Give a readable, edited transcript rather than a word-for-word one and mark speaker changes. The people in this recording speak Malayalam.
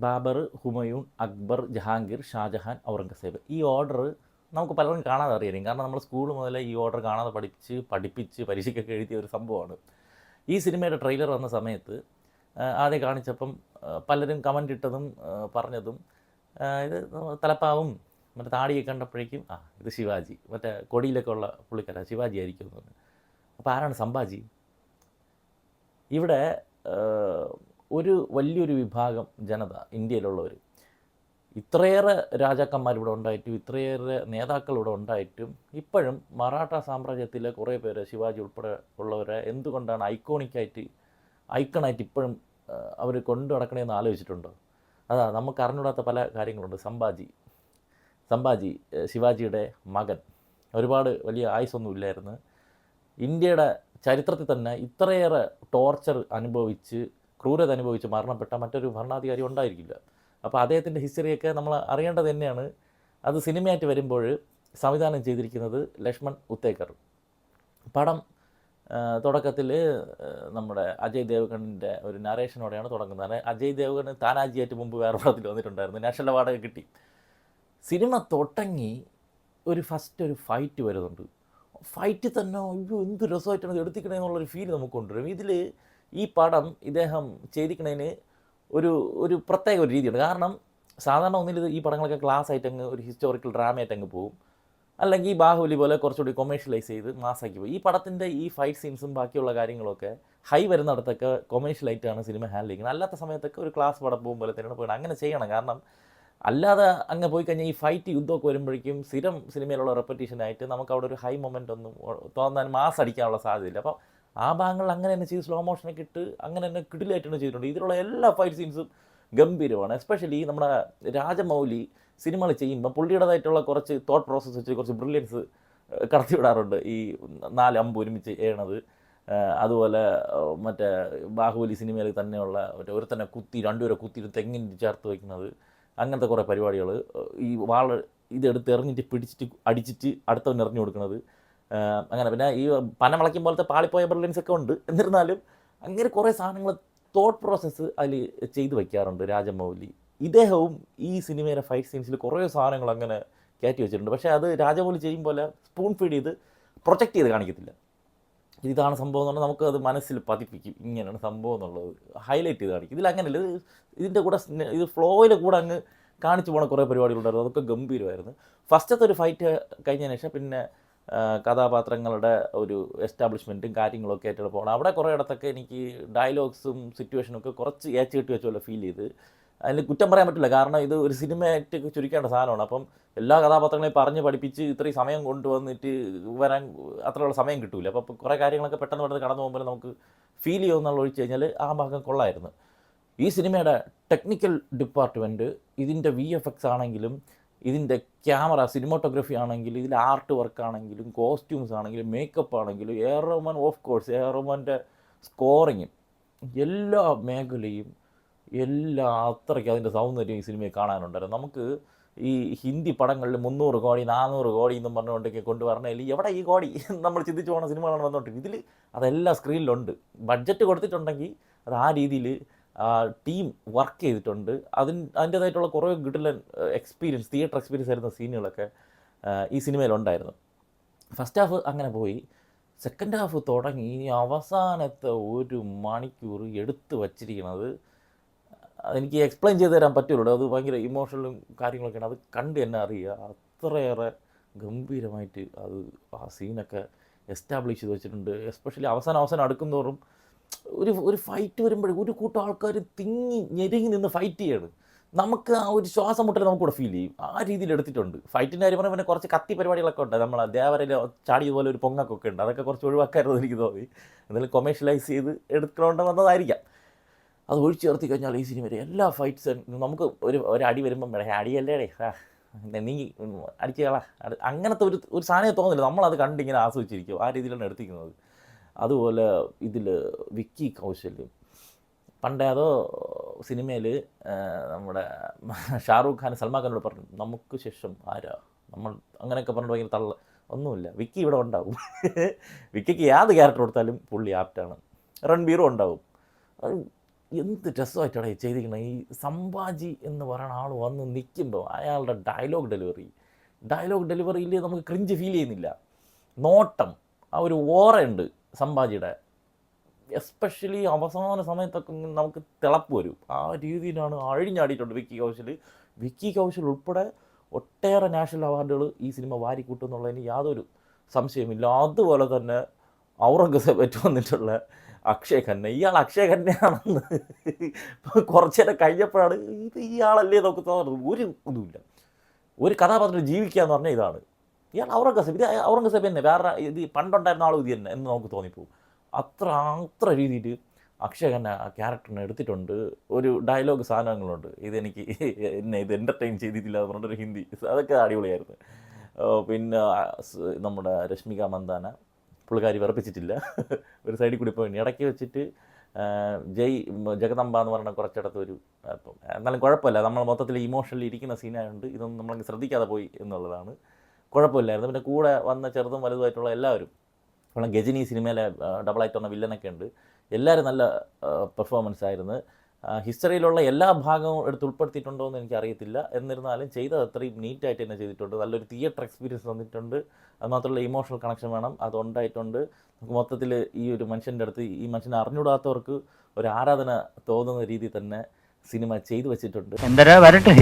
Speaker 1: ബാബർ, ഹുമയൂൺ, അക്ബർ, ജഹാംഗീർ, ഷാജഹാൻ, ഔറംഗസേബ്. ഈ ഓർഡർ നമുക്ക് പലരും കാണാതെ അറിയാം. കാരണം നമ്മൾ സ്കൂൾ മുതലേ ഈ ഓർഡർ കാണാതെ പഠിപ്പിച്ച് പരീക്ഷയ്ക്കൊക്കെ എഴുതിയ ഒരു സംഭവമാണ്. ഈ സിനിമയുടെ ട്രെയിലർ വന്ന സമയത്ത് ആദ്യം കാണിച്ചപ്പം പലരും കമൻ്റ് ഇട്ടതും പറഞ്ഞതും ഇത് തലപ്പാവും മറ്റേ താടിയൊക്കെ കണ്ടപ്പോഴേക്കും ഇത് ശിവാജി, മറ്റേ കൊടിയിലൊക്കെ ഉള്ള പുള്ളിക്കാര ശിവാജി ആയിരിക്കും എന്ന് പറഞ്ഞു. അപ്പോൾ ആരാണ് സംഭാജി? ഇവിടെ ഒരു വലിയൊരു വിഭാഗം ജനത, ഇന്ത്യയിലുള്ളവർ, ഇത്രയേറെ രാജാക്കന്മാരിവിടെ ഉണ്ടായിട്ടും ഇത്രയേറെ നേതാക്കൾ ഇവിടെ ഉണ്ടായിട്ടും ഇപ്പോഴും മറാഠ സാമ്രാജ്യത്തിലെ കുറേ പേര്, ശിവാജി ഉൾപ്പെടെ ഉള്ളവരെ എന്തുകൊണ്ടാണ് ഐക്കണായിട്ട് ഇപ്പോഴും അവർ കൊണ്ടു നടക്കണമെന്ന് ആലോചിച്ചിട്ടുണ്ടോ? അതാ നമുക്ക് അറിഞ്ഞൂടാത്ത പല കാര്യങ്ങളുണ്ട്. സംഭാജി ശിവാജിയുടെ മകൻ, ഒരുപാട് വലിയ ആയുസ്സൊന്നും ഇല്ലായിരുന്നു. ഇന്ത്യയുടെ ചരിത്രത്തിൽ തന്നെ ഇത്രയേറെ ടോർച്ചർ അനുഭവിച്ച്, ക്രൂരത അനുഭവിച്ച് മരണപ്പെട്ട മറ്റൊരു ഭരണാധികാരി ഉണ്ടായിരിക്കില്ല. അപ്പോൾ അദ്ദേഹത്തിൻ്റെ ഹിസ്റ്ററിയൊക്കെ നമ്മൾ അറിയേണ്ടത് തന്നെയാണ്. അത് സിനിമയായിട്ട് വരുമ്പോൾ സംവിധാനം ചെയ്തിരിക്കുന്നത് ലക്ഷ്മൺ ഉത്തേക്കർ. പടം തുടക്കത്തിൽ നമ്മുടെ അജയ് ദേവ്ഗണിൻ്റെ ഒരു നരേഷനോടെയാണ് തുടങ്ങുന്നത്. അജയ് ദേവ്ഗൺ താനാജിയായിട്ട് മുമ്പ് വേറെ പടത്തിൽ വന്നിട്ടുണ്ടായിരുന്നു, നാഷണൽ അവാർഡൊക്കെ കിട്ടി. സിനിമ തുടങ്ങി ഫസ്റ്റ് ഫൈറ്റ് വരുന്നുണ്ട്. ഫൈറ്റ് തന്നെ അയ്യോ എന്ത് രസമായിട്ടാണ് എടുത്തിക്കണേ എന്നുള്ളൊരു ഫീൽ നമുക്ക് കൊണ്ടുവരും. ഇതിൽ ഈ പടം ഇദ്ദേഹം ചെയ്തിരിക്കണതിന് ഒരു പ്രത്യേക ഒരു രീതിയുണ്ട്. കാരണം സാധാരണ ഒന്നിൽ ഈ പടങ്ങളൊക്കെ ക്ലാസ് ആയിട്ട് അങ്ങ് ഒരു ഹിസ്റ്റോറിക്കൽ ഡ്രാമയായിട്ട് അങ്ങ് പോകും, അല്ലെങ്കിൽ ഈ ബാഹുബലി പോലെ കുറച്ചുകൂടി കൊമേഴ്ഷ്യലൈസ് ചെയ്ത് മാസാക്കി പോകും. ഈ പടത്തിൻ്റെ ഈ ഫൈറ്റ് സീൻസും ബാക്കിയുള്ള കാര്യങ്ങളൊക്കെ ഹൈ വരുന്നിടത്തൊക്കെ കൊമേഴ്ഷ്യലായിട്ടാണ് സിനിമ ഹാൻഡിൽ ചെയ്യുന്നത്. അല്ലാത്ത സമയത്തൊക്കെ ഒരു ക്ലാസ് പടം പോകും പോലെ തന്നെയാണ് പോകണം. അങ്ങനെ ചെയ്യണം. കാരണം അല്ലാതെ അങ്ങ് പോയി കഴിഞ്ഞാൽ ഈ ഫൈറ്റ് യുദ്ധമൊക്കെ വരുമ്പോഴേക്കും സ്ഥിരം സിനിമയിലുള്ള റെപ്പറ്റീഷനായിട്ട് നമുക്ക് അവിടെ ഒരു ഹൈ മൊമെൻ്റ് ഒന്നും തോന്നാൻ മാസ് അടിക്കാനുള്ള സാധ്യതയില്ല. അപ്പോൾ ആ ഭാഗങ്ങളിൽ അങ്ങനെ തന്നെ ചെയ്ത് സ്ലോ മോഷനൊക്കെ ഇട്ട് അങ്ങനെ തന്നെ കിടിലായിട്ടാണ് ചെയ്തിട്ടുണ്ട്. ഇതിലുള്ള എല്ലാ ഫൈറ്റ് സീൻസും ഗംഭീരമാണ്. എസ്പെഷ്യലി നമ്മുടെ രാജമൗലി സിനിമകൾ ചെയ്യുമ്പോൾ പുള്ളിയുടേതായിട്ടുള്ള കുറച്ച് തോട്ട് പ്രോസസ്സ് വെച്ച് കുറച്ച് ബ്രില്യൻസ് കടത്തിവിടാറുണ്ട്. ഈ 4 അമ്പ് ഒരുമിച്ച് ചെയ്യണത്, അതുപോലെ മറ്റേ ബാഹുബലി സിനിമയിൽ തന്നെയുള്ള ഒരുത്തന്നെ രണ്ടുപേരെ കുത്തി തെങ്ങിന് ചേർത്ത് വയ്ക്കുന്നത്, അങ്ങനത്തെ കുറേ പരിപാടികൾ. ഈ ഇതെടുത്ത് എറിഞ്ഞിട്ട് പിടിച്ചിട്ട് അടിച്ചിട്ട് അടുത്തവൻ എറിഞ്ഞു കൊടുക്കുന്നത്, അങ്ങനെ. പിന്നെ ഈ പന മുളയ്ക്കും പോലത്തെ പാളിപ്പോയ ബ്രില്യൻസ് ഒക്കെ ഉണ്ട്. എന്നിരുന്നാലും അങ്ങനെ കുറേ സാധനങ്ങൾ തോട്ട് പ്രോസസ്സ് അതിൽ ചെയ്തു വയ്ക്കാറുണ്ട് രാജമൗലി. ഇദ്ദേഹവും ഈ സിനിമയിലെ ഫൈറ്റ് സീൻസിൽ കുറേ സാധനങ്ങൾ അങ്ങനെ കയറ്റി വെച്ചിട്ടുണ്ട്. പക്ഷേ അത് രാജമൗലി ചെയ്യുമ്പോൾ സ്പൂൺ ഫീഡ് ചെയ്ത് പ്രൊജക്റ്റ് ചെയ്ത് കാണിക്കത്തില്ല. ഇതാണ് സംഭവം എന്ന് പറഞ്ഞാൽ നമുക്ക് അത് മനസ്സിൽ പതിപ്പിക്കും, ഇങ്ങനെയാണ് സംഭവം എന്നുള്ളത് ഹൈലൈറ്റ് ചെയ്ത് കാണിക്കും. ഇതിലങ്ങനെയല്ല. ഇതിൻ്റെ കൂടെ ഇത് ഫ്ലോയിൽ കൂടെ അങ്ങ് കാണിച്ചു പോണ കുറേ പരിപാടികളുണ്ടായിരുന്നു. അതൊക്കെ ഗംഭീരമായിരുന്നു. ഫസ്റ്റത്തെ ഒരു ഫൈറ്റ് കഴിഞ്ഞതിന് ശേഷം പിന്നെ കഥാപാത്രങ്ങളുടെ ഒരു എസ്റ്റാബ്ലിഷ്മെൻറ്റും കാര്യങ്ങളൊക്കെ ആയിട്ട് പോകണം. അവിടെ കുറേ ഇടത്തൊക്കെ എനിക്ക് ഡയലോഗ്സും സിറ്റുവേഷനും ഒക്കെ കുറച്ച് ഏച്ച് കെട്ടി വെച്ച പോലെ ഫീൽ ചെയ്ത്. അതിൽ കുറ്റം പറയാൻ പറ്റില്ല, കാരണം ഇത് ഒരു സിനിമയായിട്ട് ചുരുക്കേണ്ട സാധനമാണ്. അപ്പം എല്ലാ കഥാപാത്രങ്ങളെയും പറഞ്ഞ് പഠിപ്പിച്ച് ഇത്രയും സമയം കൊണ്ടുവന്നിട്ട് വരാൻ അത്രയുള്ള സമയം കിട്ടില്ല. അപ്പോൾ കുറേ കാര്യങ്ങളൊക്കെ പെട്ടെന്ന് കടന്നു പോകുമ്പോൾ നമുക്ക് ഫീൽ ചെയ്യുമെന്നുള്ള ഒഴിച്ച് കഴിഞ്ഞാൽ ആ ഭാഗം കൊള്ളായിരുന്നു. ഈ സിനിമയുടെ ടെക്നിക്കൽ ഡിപ്പാർട്ട്മെൻറ്റ്, ഇതിൻ്റെ VFX ആണെങ്കിലും, ഇതിൻ്റെ ക്യാമറ, സിനിമാറ്റോഗ്രഫി ആണെങ്കിലും, ഇതിൽ ആർട്ട് വർക്ക് ആണെങ്കിലും, കോസ്റ്റ്യൂംസ് ആണെങ്കിലും, മേക്കപ്പ് ആണെങ്കിലും, A R Rahman of course, A R റഹ്മാൻ്റെ സ്കോറിങ്ങും, എല്ലാ മേഖലയും അത്രയ്ക്ക് അതിൻ്റെ സൗന്ദര്യം ഈ സിനിമയിൽ കാണാനുണ്ടായിരുന്നു. നമുക്ക് ഈ ഹിന്ദി പടങ്ങളിൽ 300 കോടി 400 കോടി എന്നും പറഞ്ഞുകൊണ്ടൊക്കെ കൊണ്ടുവരണേൽ എവിടെ ഈ കോടി നമ്മൾ ചിന്തിച്ച് പോകുന്ന സിനിമകളാണ് വന്നുകൊണ്ടിരിക്കുന്നത്. ഇതിൽ അതെല്ലാം സ്ക്രീനിലുണ്ട്. ബഡ്ജറ്റ് കൊടുത്തിട്ടുണ്ടെങ്കിൽ അത് ആ രീതിയിൽ ടീം വർക്ക് ചെയ്തിട്ടുണ്ട്. അതിൻ്റേതായിട്ടുള്ള കുറേ കിടിലൻ എക്സ്പീരിയൻസ്, തിയേറ്റർ എക്സ്പീരിയൻസ് ആയിരുന്ന സീനുകളൊക്കെ ഈ സിനിമയിലുണ്ടായിരുന്നു. ഫസ്റ്റ് ഹാഫ് അങ്ങനെ പോയി. സെക്കൻഡ് ഹാഫ് തുടങ്ങി അവസാനത്തെ 1 മണിക്കൂർ എടുത്ത് വച്ചിരിക്കുന്നത് എനിക്ക് എക്സ്പ്ലെയിൻ ചെയ്ത് തരാൻ പറ്റുള്ളൂ. അത് ഭയങ്കര ഇമോഷണലും കാര്യങ്ങളൊക്കെയാണ്. അത് കണ്ട് തന്നെ അറിയുക. അത്രയേറെ ഗംഭീരമായിട്ട് ആ സീനൊക്കെ എസ്റ്റാബ്ലിഷ് ചെയ്ത് വെച്ചിട്ടുണ്ട്. എസ്പെഷ്യലി അവസാനം അടുക്കുന്തോറും ഒരു ഫൈറ്റ് വരുമ്പോഴേ ഒരു കൂട്ടം ആൾക്കാർ ഞെരുങ്ങി നിന്ന് ഫൈറ്റ് ചെയ്യാണ്. നമുക്ക് ആ ഒരു ശ്വാസം മുട്ടൽ നമുക്കിവിടെ ഫീൽ ചെയ്യും. ആ രീതിയിൽ എടുത്തിട്ടുണ്ട്. ഫൈറ്റിൻ്റെ കാര്യം പറഞ്ഞാൽ പിന്നെ കുറച്ച് കത്തി പരിപാടികളൊക്കെ ഉണ്ട്. നമ്മൾ ദേവരയിൽ ചാടിയതുപോലെ ഒരു പൊങ്ങൊക്കെ ഉണ്ട്. അതൊക്കെ കുറച്ച് ഒഴിവാക്കായിരുന്നു എനിക്ക് തോന്നി. എന്തായാലും കൊമേഴ്ഷ്യലൈസ് ചെയ്ത് എടുക്കണോണ്ട് വന്നതായിരിക്കാം. അത് ഒഴിച്ചു ചേർത്തി കഴിഞ്ഞാൽ ഈ സിനിമയിൽ എല്ലാ ഫൈറ്റ്സ് നമുക്ക് ഒരു അടി വരുമ്പം അടിയല്ലേടേ നീ അടിച്ചു കളാ, അങ്ങനത്തെ ഒരു സാധനം തോന്നില്ല. നമ്മളത് കണ്ടിങ്ങനെ ആസ്വദിച്ചിരിക്കും. ആ രീതിയിലാണ് എടുത്തിരിക്കുന്നത്. അതുപോലെ ഇതിൽ വിക്കി കൗശലും പണ്ടേ അതോ സിനിമയിൽ നമ്മുടെ ഷാറൂഖ് ഖാൻ സൽമാൻ ഖാനോട് പറഞ്ഞു, നമുക്ക് ശേഷം ആരാ നമ്മൾ, അങ്ങനെയൊക്കെ പറഞ്ഞിട്ട് ഭയങ്കര തള്ള ഒന്നുമില്ല, വിക്കി ഇവിടെ ഉണ്ടാവും. വിക്കിക്ക് യാത് ക്യാരക്ടർ കൊടുത്താലും പുള്ളി ആപ്റ്റാണ്. രൺബീറും ഉണ്ടാവും. എന്ത് രസമായിട്ടാണ് ഈ ചെയ്തിരിക്കുന്നത്. ഈ സംഭാജി എന്ന് പറയുന്ന ആൾ വന്ന് നിൽക്കുമ്പോൾ അയാളുടെ ഡയലോഗ് ഡെലിവറിയിൽ നമുക്ക് ക്രിഞ്ച് ഫീൽ ചെയ്യുന്നില്ല. നോട്ടം, ആ ഒരു ഓറയുണ്ട് സംഭാജിയുടെ. എസ്പെഷ്യലി അവസാന സമയത്തൊക്കെ നമുക്ക് തിളപ്പ് വരും. ആ രീതിയിലാണ് അഴിഞ്ഞാടിയിട്ടുണ്ട് വിക്കി കൗശൽ ഉൾപ്പെടെ ഒട്ടേറെ നാഷണൽ അവാർഡുകൾ ഈ സിനിമ വാരിക്കൂട്ടും എന്നുള്ളതിന് യാതൊരു സംശയമില്ല. അതുപോലെ തന്നെ ഔറംഗസേബ് വന്നിട്ടുള്ള അക്ഷയ് ഖന്ന, ഇയാൾ അക്ഷയ് ഖന്നയാണെന്ന് കുറച്ചു നേരം കഴിഞ്ഞപ്പോഴാണ് ഇത് ഇയാളല്ലേ നമുക്ക് തോന്നുന്നത്. ഒരു ഇതുമില്ല, ഒരു കഥാപാത്രം ജീവിക്കുക എന്ന് പറഞ്ഞാൽ ഇതാണ്. ഇയാൾ ഔറംഗസേബ്, ഇത് ഔറംഗസേബ് തന്നെ, വേറെ ഇത് പണ്ടുണ്ടായിരുന്ന ആളും ഇത് തന്നെ എന്ന് നമുക്ക് തോന്നിപ്പോവും. അത്ര രീതിയിൽ അക്ഷയ് ഖന്ന ആ ക്യാരക്ടറിനെ എടുത്തിട്ടുണ്ട്. ഒരു ഡയലോഗ് സാധനങ്ങളുണ്ട്, ഇത് എൻ്റർടൈൻ ചെയ്തിട്ടില്ല എന്ന് പറഞ്ഞൊരു ഹിന്ദി, അതൊക്കെ അടിപൊളിയായിരുന്നു. പിന്നെ നമ്മുടെ രശ്മിക മന്ദാന, പുള്ളിക്കാരി വിറപ്പിച്ചിട്ടില്ല. ഒരു സൈഡിൽ കൂടി പോയി ഇടയ്ക്ക് വെച്ചിട്ട് ജഗദമ്പ എന്ന് പറഞ്ഞ കുറച്ചിടത്ത് അപ്പം എന്നാലും കുഴപ്പമില്ല. നമ്മൾ മൊത്തത്തിൽ ഇമോഷണലി ഇരിക്കുന്ന സീനായതുകൊണ്ട് ഇതൊന്നും നമ്മൾ ശ്രദ്ധിക്കാതെ പോയി എന്നുള്ളതാണ്. കുഴപ്പമില്ലായിരുന്നു. പിന്നെ കൂടെ വന്ന ചെറുതും വലുതുമായിട്ടുള്ള എല്ലാവരും, നമ്മൾ ഗജനി സിനിമയിലെ ഡബിളായിട്ട് വന്ന വില്ലനൊക്കെ ഉണ്ട്, എല്ലാവരും നല്ല പെർഫോമൻസ് ആയിരുന്നു. ഹിസ്റ്ററിയിലുള്ള എല്ലാ ഭാഗവും എടുത്ത് ഉൾപ്പെടുത്തിയിട്ടുണ്ടോ എന്ന് എനിക്കറിയത്തില്ല. എന്നിരുന്നാലും ചെയ്തത് അത്രയും നീറ്റായിട്ട് തന്നെ ചെയ്തിട്ടുണ്ട്. നല്ലൊരു തിയേറ്റർ എക്സ്പീരിയൻസ് തന്നിട്ടുണ്ട്. അതുമാത്രമല്ല ഇമോഷണൽ കണക്ഷൻ വേണം, അതുണ്ടായിട്ടുണ്ട്. നമുക്ക് മൊത്തത്തിൽ ഈ ഒരു മനുഷ്യൻ്റെ അടുത്ത്, ഈ മനുഷ്യനെ അറിഞ്ഞുകൂടാത്തവർക്ക് ഒരു ആരാധന തോന്നുന്ന രീതിയിൽ തന്നെ സിനിമ ചെയ്തു വെച്ചിട്ടുണ്ട്.
Speaker 2: എന്തരാ വരട്ടെ.